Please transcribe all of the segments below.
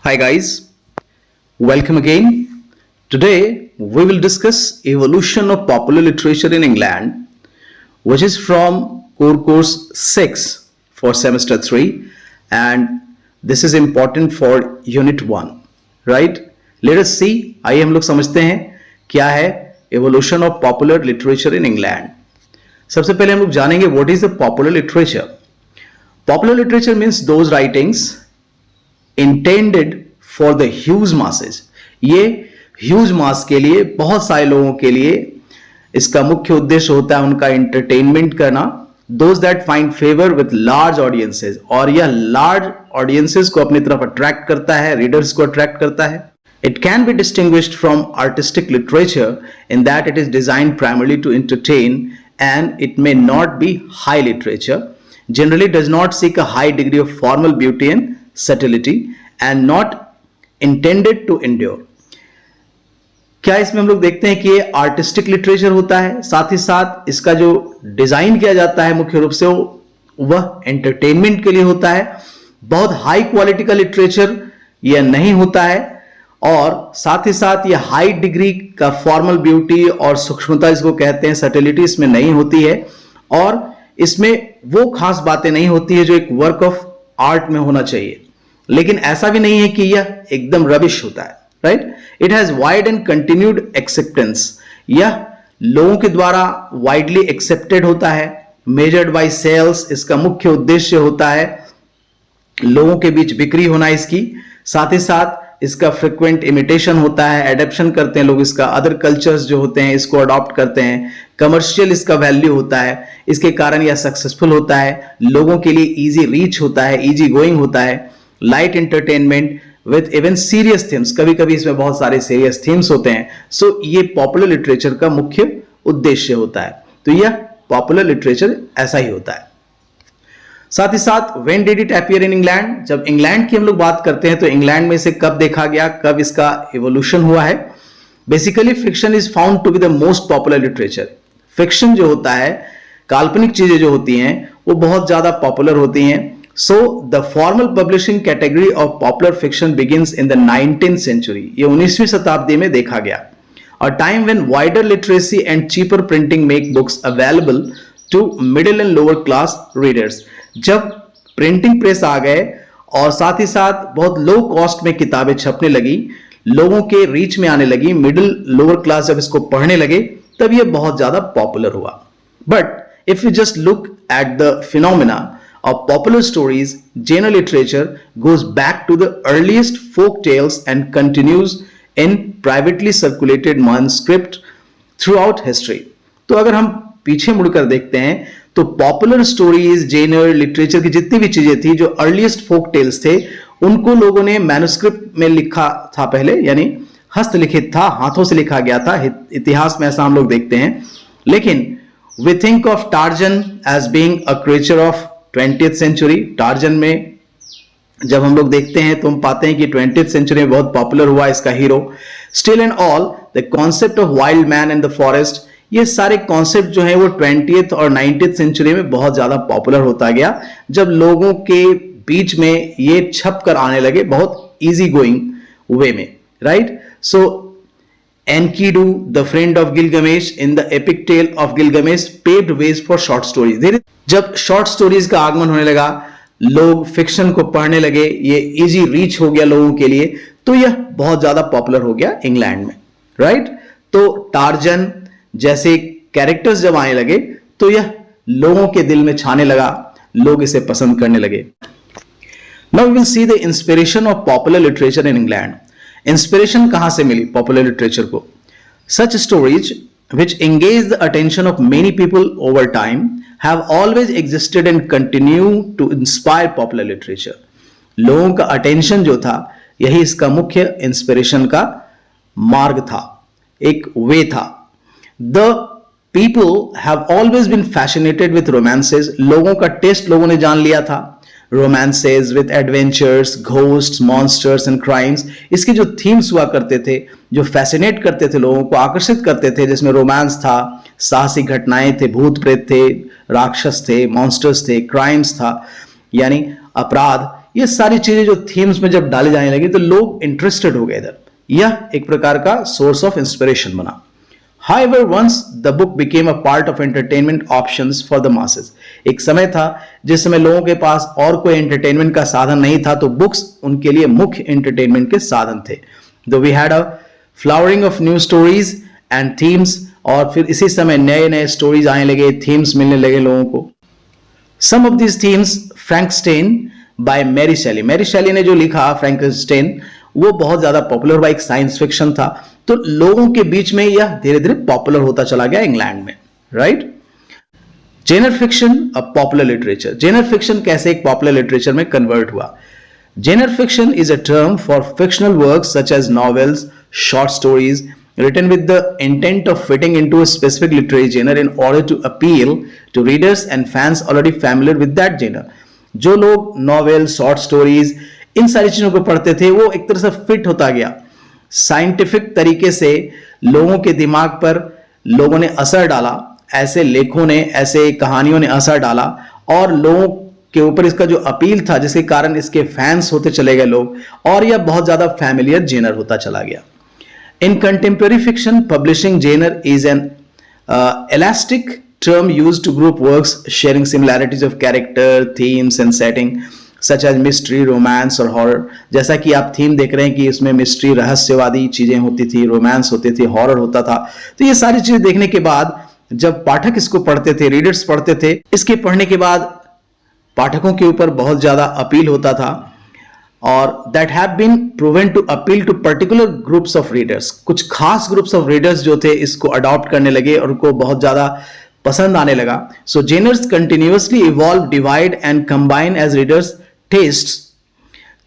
Hi guys, welcome again. Today we will discuss evolution of popular literature in England, which is from core course 6 for semester 3, and this is important for unit 1, right? Let us see, आइए हम लोग समझते हैं क्या है evolution of popular literature in England. सबसे पहले हम लोग जानेंगे what is the popular literature. Popular literature means those writings intended for the huge masses. ये huge mass के लिए, बहुत सारे लोगों के लिए इसका मुख्य उद्देश्य होता है उनका entertainment करना. Those that find favor with large audiences, और यह large audiences को अपनी तरफ attract करता है, readers को attract करता है. It can be distinguished from artistic literature in that it is designed primarily to entertain, and it may not be high literature. Generally does not seek a high degree of formal beauty and subtlety and not intended to endure. क्या इसमें हम लोग देखते हैं कि ये artistic literature होता है, साथ ही साथ इसका जो डिजाइन किया जाता है मुख्य रूप से वह एंटरटेनमेंट के लिए होता है. बहुत हाई क्वालिटी का लिटरेचर यह नहीं होता है, और साथ ही साथ यह हाई डिग्री का फॉर्मल ब्यूटी और सूक्ष्मता जिसको कहते हैं सटिलिटी इसमें नहीं होती है, और इसमें वो खास बातें नहीं होती है जो एक वर्क ऑफ आर्ट में होना चाहिए. लेकिन ऐसा भी नहीं है कि यह एकदम रबिश होता है, right? It has wide and continued acceptance. यह लोगों के द्वारा वाइडली एक्सेप्टेड होता है. मेजर्ड बाय सेल्स, इसका मुख्य उद्देश्य होता है लोगों के बीच बिक्री होना इसकी. साथ ही साथ इसका फ्रिक्वेंट इमिटेशन होता है, एडेप्शन करते हैं लोग इसका, अदर कल्चर्स जो होते हैं इसको अडॉप्ट करते हैं. कमर्शियल इसका वैल्यू होता है, इसके कारण यह सक्सेसफुल होता है. लोगों के लिए इजी रीच होता है, इजी गोइंग होता है. Light entertainment with even serious themes, कभी कभी इसमें बहुत सारे सीरियस थीम्स होते हैं. सो ये पॉपुलर लिटरेचर का मुख्य उद्देश्य होता है. तो यह पॉपुलर लिटरेचर ऐसा ही होता है. साथ ही साथ when did it appear in England, जब इंग्लैंड की हम लोग बात करते हैं तो इंग्लैंड में इसे कब देखा गया, कब इसका इवोल्यूशन हुआ है. Basically fiction is found to be the most popular literature. Fiction जो होता है, काल्पनिक चीजें जो होती हैं वो बहुत ज्यादा पॉपुलर होती हैं. So the formal publishing category of popular fiction begins in the 19th century. ये 19वीं शताब्दी में देखा गया. A time when wider literacy and cheaper printing make books available to middle and lower class readers. जब printing press आ गए और साथ ही साथ बहुत लो कॉस्ट में किताबें छपने लगी, लोगों के रीच में आने लगी, मिडिल लोअर क्लास जब इसको पढ़ने लगे, तब ये बहुत ज्यादा पॉपुलर हुआ. But if you just look at the phenomena of popular stories, genre literature goes back to the earliest folk tales and continues in privately circulated manuscript throughout history. तो अगर हम पीछे मुड़कर देखते हैं तो पॉपुलर स्टोरीज, जेनर लिटरेचर की जितनी भी चीजें थी, जो अर्लीस्ट फोक टेल्स थे, उनको लोगों ने मैन्युस्क्रिप्ट में लिखा था पहले, यानी हस्तलिखित था, हाथों से लिखा गया था. इतिहास में ऐसा हम लोग देखते हैं. लेकिन we think of Tarzan as being a creature of 20th century. Torsion में जब हम लोग देखते हैं तो हम पाते हैं कि 20th सेंचुरी में बहुत पॉपुलर हुआ इसका hero. Still and all the concept of wild man in the forest, ये सारे कॉन्सेप्ट जो है वो 20th और 19th सेंचुरी में बहुत ज्यादा पॉपुलर होता गया, जब लोगों के बीच में ये छप कर आने लगे बहुत इजी गोइंग वे में, right? So Enkidu, the friend of Gilgamesh, in the epic tale of Gilgamesh, paved ways for short stories. जब शॉर्ट स्टोरीज का आगमन होने लगा, लोग फिक्शन को पढ़ने लगे, ये इजी रीच हो गया लोगों के लिए, तो यह बहुत ज्यादा पॉपुलर हो गया इंग्लैंड में, राइट? तो टार्जन जैसे कैरेक्टर्स जब आने लगे तो यह लोगों के दिल में छाने लगा, लोग इसे पसंद करने लगे. Now we will see the inspiration of popular literature in England. Inspiration कहां से मिली पॉपुलर लिटरेचर को? Such stories which engage the attention of many people over time have always existed and continue to inspire popular literature. लोगों का attention जो था, यही इसका मुख्य इंस्पिरेशन का मार्ग था, एक वे था. The people have always been fascinated with romances. लोगों का टेस्ट लोगों ने जान लिया था. Romances with adventures, ghosts, monsters and crimes, इसके जो थीम्स हुआ करते थे, जो फैसिनेट करते थे, लोगों को आकर्षित करते थे, जिसमें रोमांस था, साहसिक घटनाएं थे, भूत प्रेत थे, राक्षस थे, मॉन्स्टर्स थे, क्राइम्स था, यानी अपराध, ये सारी चीजें जो थीम्स में जब डाली जाने लगी तो लोग इंटरेस्टेड हो गए इधर। यह एक प्रकार का सोर्स ऑफ इंस्पिरेशन बना। However, once the book became a part of entertainment options for the masses, एक समय था जिस समय लोगों के पास और कोई एंटरटेनमेंट का साधन नहीं था, तो बुक्स उनके लिए मुख्य एंटरटेनमेंट के साधन थे। Though we had a flowering of new stories and themes, और फिर इसी समय नए नए स्टोरीज आने लगे, थीम्स मिलने लगे लोगों को। Some of these themes, Frankenstein by Mary Shelley, Mary Shelley ने जो लिखा फ्रैंकेनस्टाइन, वो बहुत ज्यादा पॉपुलर हुआ, एक साइंस फिक्शन था, तो लोगों के बीच में यह धीरे धीरे पॉपुलर होता चला गया इंग्लैंड में, right. Genre fiction a popular literature, genre fiction कैसे एक पॉपुलर लिटरेचर में कन्वर्ट हुआ। Genre fiction is a term for fictional works such as novels, short stories written with the intent of fitting into a specific literary genre in order to appeal to readers and fans already familiar with that genre। जो लोग novel, short stories, इन सारी चीजों को पढ़ते थे, वो एक तरह से फिट होता गया। साइंटिफिक तरीके से लोगों के दिमाग पर लोगों ने असर डाला, ऐसे लेखों ने, ऐसे कहानियों ने असर डाला, और लोगों के ऊपर इसका जो अपील था, जिसके कारण इसके फैंस होते चले गए लोग, और यह बहुत ज्यादा फैमिलियर जेनर होता चला गया। In contemporary fiction, publishing genre is an elastic term used to group works sharing similarities of character, themes and setting such as mystery, romance और horror। जैसा कि आप थीम देख रहे हैं कि इसमें मिस्ट्री, रहस्यवादी चीजें होती थी, रोमांस होती थी, हॉरर होता था। तो ये सारी चीजें देखने के बाद जब पाठक इसको पढ़ते थे, रीडर्स पढ़ते थे, इसके पढ़ने के बाद पाठकों के ऊपर बहुत ज्यादा अपील होता था, और that have been proven to appeal to particular groups of readers। कुछ खास ग्रुप्स ऑफ रीडर्स जो थे इसको अडॉप्ट करने लगे और उनको बहुत ज्यादा पसंद आने लगा। So genres continuously evolve, divide and combine as readers' tastes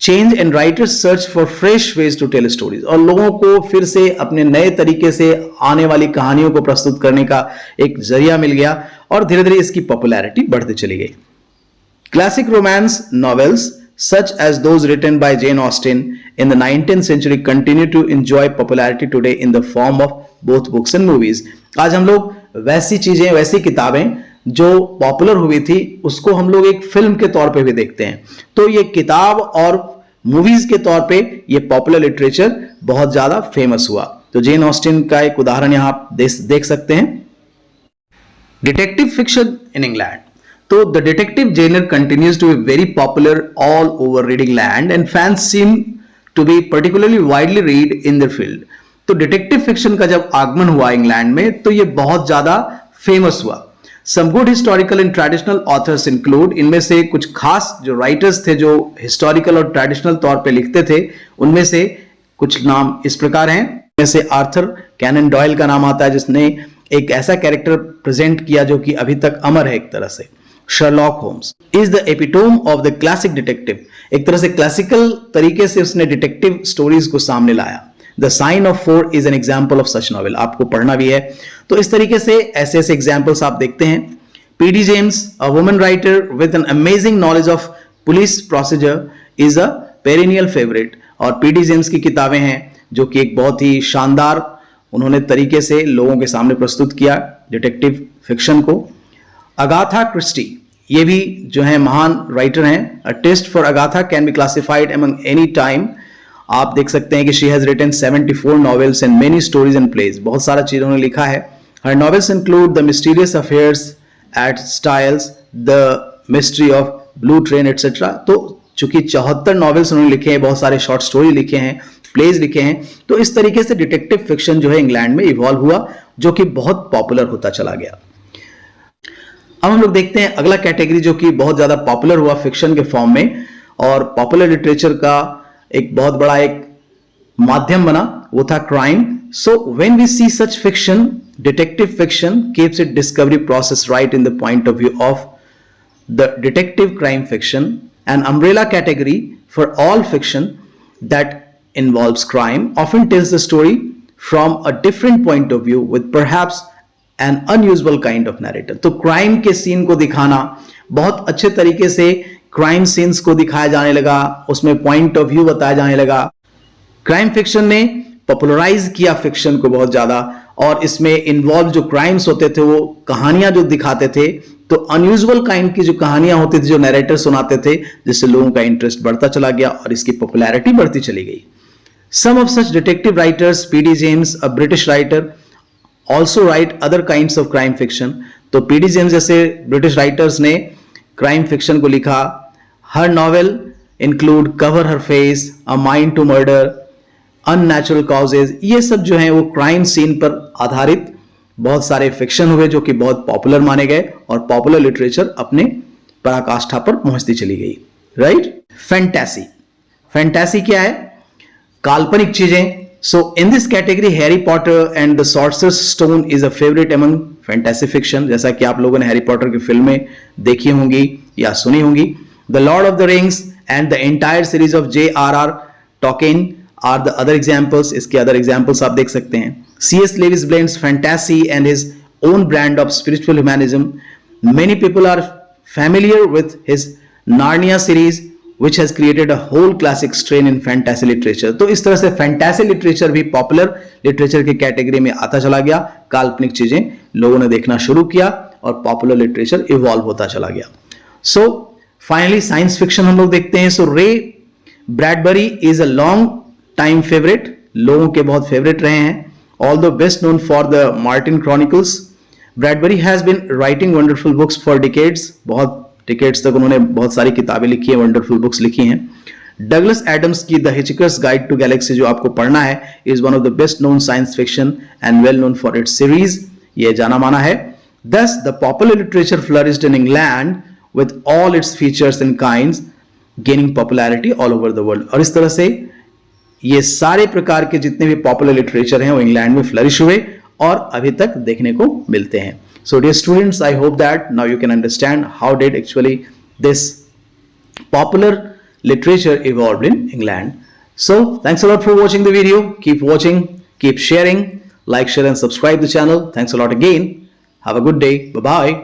change and writers search for fresh ways to tell stories। और लोगों को फिर से अपने नए तरीके से आने वाली कहानियों को प्रस्तुत करने का एक जरिया मिल गया, और धीरे धीरे इसकी पॉपुलैरिटी बढ़ती चली गई। Classic romance novels such as those written by Jane Austen in the 19th century continue to enjoy popularity today in the form of both books and movies। आज हम लोग वैसी चीजें, वैसी किताबें जो पॉपुलर हुई थी, उसको हम लोग एक फिल्म के तौर पे भी देखते हैं। तो ये किताब और मूवीज के तौर पे ये पॉपुलर लिटरेचर बहुत ज्यादा फेमस हुआ। तो जेन ऑस्टिन का एक उदाहरण यहां आप देख सकते हैं। डिटेक्टिव फिक्शन इन इंग्लैंड, तो the detective genre continues to be very popular all over reading land and fans seem to be particularly widely read in their field। तो डिटेक्टिव फिक्शन का जब आगमन हुआ इंग्लैंड में, तो ये बहुत ज्यादा फेमस हुआ। Some good historical and traditional authors include, इनमें से कुछ खास जो राइटर्स थे जो हिस्टोरिकल और ट्रेडिशनल तौर पे लिखते थे, उनमें से कुछ नाम इस प्रकार हैं। इनमें से आर्थर कैनन डॉयल का नाम आता है, जिसने एक ऐसा कैरेक्टर प्रेजेंट किया जो कि अभी तक अमर है एक तरह से। Sherlock Holmes is the epitome of the classic detective, एक तरह से क्लासिकल तरीके से उसने डिटेक्टिव स्टोरीज को सामने लाया। The Sign of Four is an example of such novel, आपको पढ़ना भी है। तो इस तरीके से ऐसे ऐसे एग्जाम्पल्स आप देखते हैं। PD James, a woman writer with an amazing knowledge of police procedure, is a perennial favourite. और पीडी जेम्स की किताबें हैं जो कि एक बहुत ही शानदार उन्होंने तरीके से लोगों के सामने प्रस्तुत किया डिटेक्टिव फिक्शन को। अगाथा क्रिस्टी, ये भी जो है महान राइटर हैं। A test for Agatha can be classified among any time. आप देख सकते हैं कि she has written 74 novels and many stories and plays, बहुत सारा चीज उन्होंने लिखा है। हर novels include the mysterious affairs at Styles, the mystery of blue train etcetera. तो चूंकि 74 नॉवेल्स उन्होंने लिखे हैं, बहुत सारे शॉर्ट स्टोरी लिखे हैं, प्लेज लिखे हैं, तो इस तरीके से डिटेक्टिव फिक्शन जो है इंग्लैंड में इवॉल्व हुआ, जो कि बहुत पॉपुलर होता चला गया। अब हम लोग देखते हैं अगला कैटेगरी जो कि बहुत ज्यादा पॉपुलर हुआ फिक्शन के फॉर्म में, और पॉपुलर लिटरेचर का एक बहुत बड़ा एक माध्यम बना, वो था crime. So when we see such fiction, detective fiction keeps it discovery process right in the point of view of the detective crime fiction, an umbrella category for all fiction that involves crime, often tells the story from a different point of view with perhaps an unusual kind of narrator। तो crime के scene को दिखाना, बहुत अच्छे तरीके से crime scenes को दिखाया जाने लगा, उसमें पॉइंट ऑफ व्यू बताया जाने लगा। क्राइम फिक्शन ने पॉपुलराइज किया फिक्शन को बहुत ज्यादा, और इसमें इन्वॉल्व जो क्राइम्स होते थे, वो कहानियां जो दिखाते थे, तो अनयूजुअल काइंड की जो कहानियां होती थी, जो नरेटर सुनाते थे, जिससे लोगों का इंटरेस्ट बढ़ता चला गया और इसकी पॉपुलैरिटी बढ़ती चली गई. Some of such detective writers, P.D. James, a British writer, also write other kinds of crime fiction. तो P.D. James जैसे ब्रिटिश राइटर्स ने क्राइम फिक्शन को लिखा. Her novel include Cover Her Face, A Mind to Murder, Unnatural Causes. ये सब जो हैं वो क्राइम सीन पर आधारित बहुत सारे फिक्शन हुए जो कि बहुत पॉपुलर माने गए और पॉपुलर लिटरेचर अपने पराकाष्ठा पर पहुंचती चली गई. राइट. फैंटेसी. फैंटेसी क्या है? काल्पनिक चीजें. So in this category Harry Potter and the sorcerer's stone is a favourite among fantasy fiction. जैसा कि आप लोगों ने हैरी पॉटर की फिल्में देखी होंगी या सुनी होंगी. The Lord of the Rings and the entire series of J.R.R. Tolkien are the other examples. इसके अदर एग्जाम्पल्स आप देख सकते हैं. C.S. Lewis blends fantasy and his own brand of spiritual humanism. Many people are familiar with his Narnia series, which has created a whole classic strain in fantasy literature. तो इस तरह से fantasy literature भी popular literature की category में आता चला गया. काल्पनिक चीजें लोगों ने देखना शुरू किया और popular literature evolve होता चला गया. So finally science fiction हम लोग देखते हैं. So Ray Bradbury is a long time favorite. लोगों के बहुत फेवरेट रहे हैं. Although best known for the Martin Chronicles, Bradbury has been writing wonderful books for decades. बहुत decades तक उन्होंने बहुत सारी किताबें लिखी हैं, wonderful books लिखी हैं. Douglas Adams की The Hitchhiker's Guide to Galaxy जो आपको पढ़ना है is one of the best known science fiction and well known for its series. ये जाना माना है. Thus, the popular literature flourished in England with all its features and kinds gaining popularity all over the world. और इस तरह से ये सारे प्रकार के जितने भी पॉपुलर लिटरेचर हैं वो इंग्लैंड में फ्लरिश हुए और अभी तक देखने को मिलते हैं. So dear students, I hope that now you can understand how did actually this popular literature evolve in England. So thanks a lot for watching the video. Keep watching, keep sharing, like, share and subscribe the channel. Thanks a lot again. Have a good day. Bye bye.